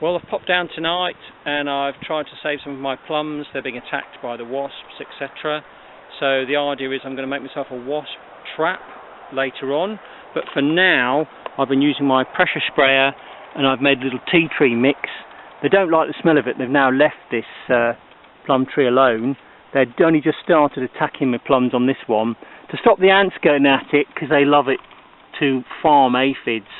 Well, I've popped down tonight and I've tried to save some of my plums. They're being attacked by the wasps, etc. So the idea is I'm going to make myself a wasp trap later on. But for now, I've been using my pressure sprayer and I've made a little tea tree mix. They don't like the smell of it. They've now left this plum tree alone. They'd only just started attacking my plums on this one. To stop the ants going at it, because they love it to farm aphids,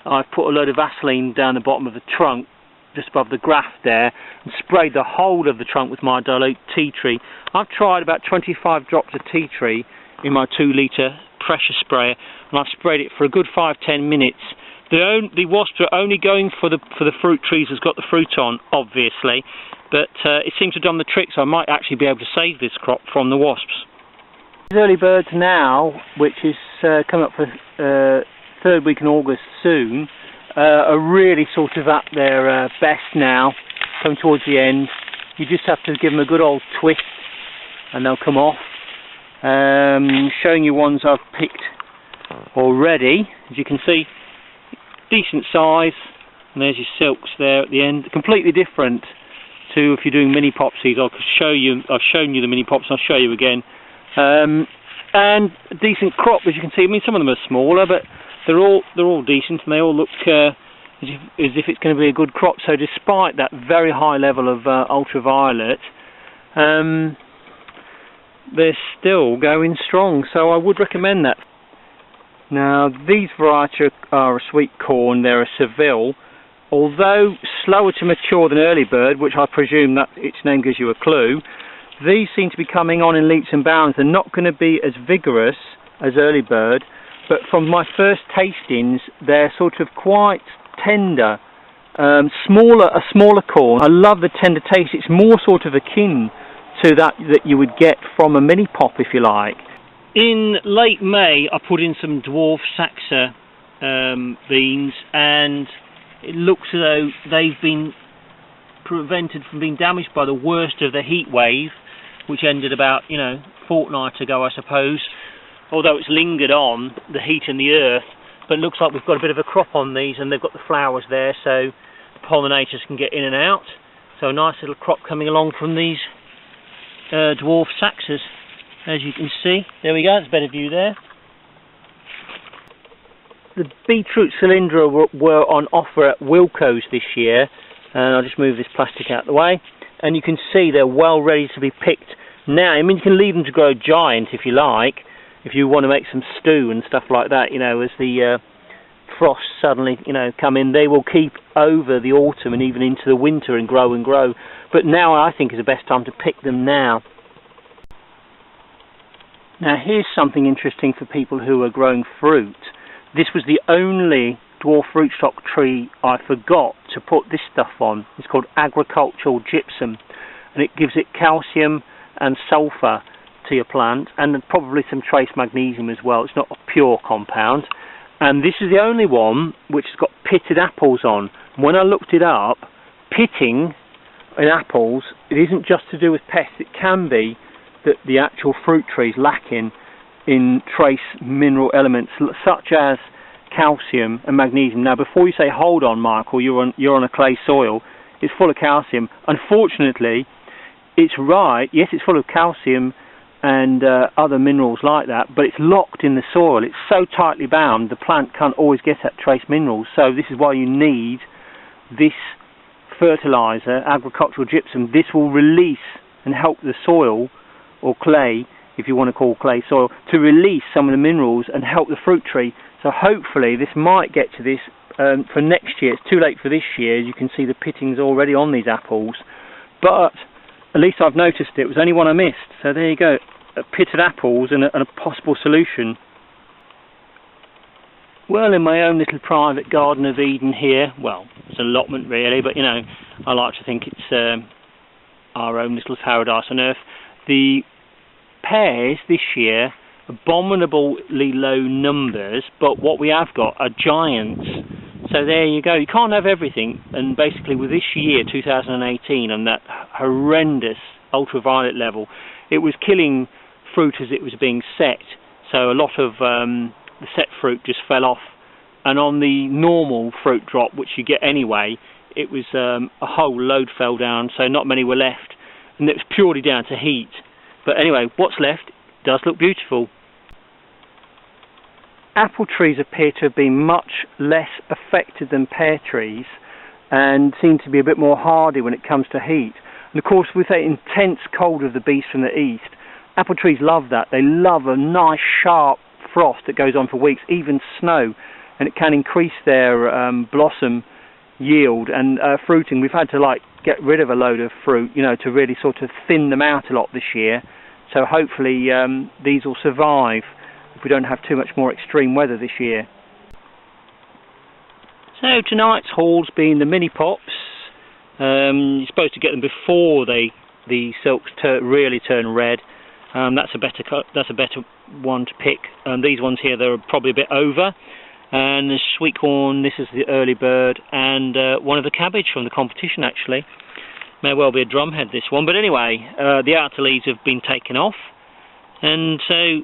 I've put a load of Vaseline down the bottom of the trunk, just above the graft there, and sprayed the whole of the trunk with my dilute tea tree. I've tried about 25 drops of tea tree in my 2-litre pressure sprayer, and I've sprayed it for a good 5-10 minutes. The wasps are only going for the fruit trees that's got the fruit on, obviously, but it seems to have done the trick, so I might actually be able to save this crop from the wasps. These early birds now, which is coming up for 3rd week in August soon, are really sort of at their best now, coming towards the end. You just have to give them a good old twist and they'll come off. Showing you ones I've picked already. As you can see, decent size, and there's your silks there at the end. Completely different to if you're doing mini popsies. I've shown you the mini pops, and I'll show you again. And a decent crop, as you can see. I mean, some of them are smaller, but they're all decent, and they all look as if it's going to be a good crop. So despite that very high level of ultraviolet, they're still going strong. So I would recommend that. Now, these varieties are a sweet corn. They're a Seville. Although slower to mature than early bird, which I presume that its name gives you a clue, these seem to be coming on in leaps and bounds. They're not going to be as vigorous as early bird, but from my first tastings, they're sort of quite tender, a smaller corn. I love the tender taste. It's more sort of akin to that you would get from a mini pop, if you like. In late May, I put in some dwarf saxa beans, and it looks as though they've been prevented from being damaged by the worst of the heat wave, which ended about, a fortnight ago, I suppose. Although it's lingered on, the heat and the earth, but it looks like we've got a bit of a crop on these, and they've got the flowers there, so the pollinators can get in and out. So a nice little crop coming along from these dwarf saxas, as you can see. There we go, it's a better view there. The beetroot cylindra were on offer at Wilko's this year, and I'll just move this plastic out of the way, and you can see they're well ready to be picked now. I mean, you can leave them to grow giant if you like, if you want to make some stew and stuff like that, as the frosts suddenly, come in. They will keep over the autumn and even into the winter and grow and grow. But now I think is the best time to pick them now. Now here's something interesting for people who are growing fruit. This was the only dwarf rootstock tree I forgot to put this stuff on. It's called agricultural gypsum, and it gives it calcium and sulphur to your plant, and probably some trace magnesium as well. It's not a pure compound, and this is the only one which has got pitted apples on. When I looked it up, pitting in apples, it isn't just to do with pests. It can be that the actual fruit tree is lacking in trace mineral elements such as calcium and magnesium. Now, before you say, hold on, Michael, you're on a clay soil, it's full of calcium. Unfortunately, it's right, yes, it's full of calcium and other minerals like that, but it's locked in the soil. It's so tightly bound, the plant can't always get at trace minerals. So this is why you need this fertilizer, agricultural gypsum. This will release and help the soil, or clay, if you want to call clay soil, to release some of the minerals and help the fruit tree. So hopefully this might get to this for next year. It's too late for this year. You can see the pittings already on these apples, but at least I've noticed it. It was only one I missed. So there you go, pitted apples and a possible solution. Well, in my own little private Garden of Eden here, well, it's an allotment really, but I like to think it's our own little paradise on earth. The pears this year, abominably low numbers, but what we have got are giants. So there you go. You can't have everything, and basically with this year, 2018, and that horrendous ultraviolet level, it was killing fruit as it was being set. So a lot of the set fruit just fell off, and on the normal fruit drop, which you get anyway, it was a whole load fell down, so not many were left, and it was purely down to heat. But anyway, what's left does look beautiful. Apple trees appear to have been much less affected than pear trees, and seem to be a bit more hardy when it comes to heat. And of course, with that intense cold of the beast from the east, apple trees love that. They love a nice sharp frost that goes on for weeks, even snow, and it can increase their blossom yield and fruiting. We've had to get rid of a load of fruit, to really sort of thin them out a lot this year. So hopefully these will survive if we don't have too much more extreme weather this year. So tonight's haul's been the mini pops. You're supposed to get them before the silks really turn red. That's a better one to pick. These ones here, they're probably a bit over. And the sweet corn, this is the early bird, and one of the cabbage from the competition actually. May well be a drumhead, this one, but anyway, the outer leaves have been taken off, and so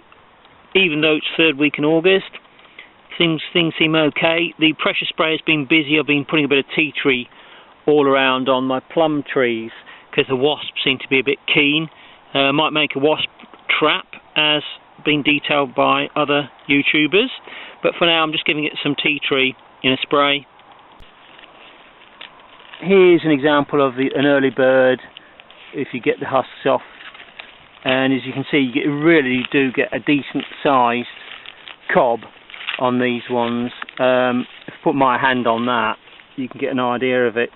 even though it's third week in August, things seem okay. The pressure spray has been busy. I've been putting a bit of tea tree all around on my plum trees because the wasps seem to be a bit keen. Might make a wasp trap, as been detailed by other YouTubers, but for now I'm just giving it some tea tree in a spray. Here's an example of an early bird if you get the husks off, and as you can see, you really do get a decent sized cob on these ones. If I put my hand on that, you can get an idea of it.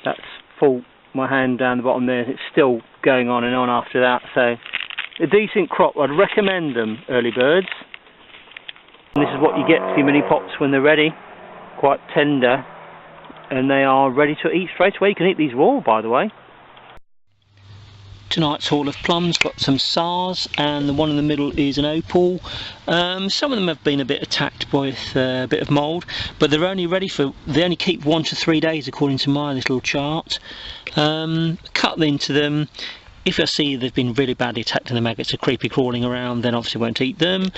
That's full, my hand down the bottom there, it's still going on and on after that, so a decent crop. I'd recommend them, early birds. And this is what you get for your mini pops when they're ready, quite tender, and they are ready to eat straight away. You can eat these raw, by the way. Tonight's haul of plums got some SARS, and the one in the middle is an opal. Some of them have been a bit attacked with a bit of mould, but they're only they only keep 1 to 3 days according to my little chart. Cut into them. If I see they've been really badly attacked and the maggots are creepy crawling around, then obviously won't eat them.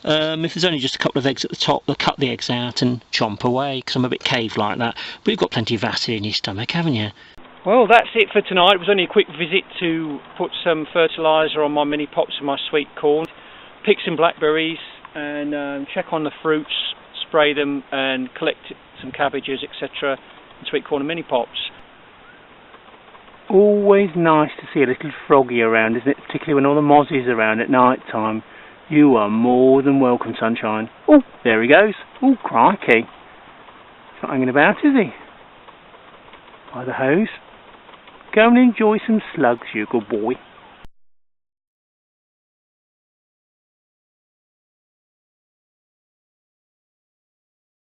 If there's only just a couple of eggs at the top, they'll cut the eggs out and chomp away, because I'm a bit cave like that. But you've got plenty of acid in your stomach, haven't you? Well, that's it for tonight. It was only a quick visit to put some fertiliser on my mini pops and my sweet corn, pick some blackberries and check on the fruits, spray them and collect some cabbages, etc. and sweet corn and mini pops. Always nice to see a little froggy around, isn't it? Particularly when all the mozzies are around at night time. You are more than welcome, sunshine. Oh, there he goes. Oh, crikey. He's not hanging about, is he? By the hose. Go and enjoy some slugs, you good boy.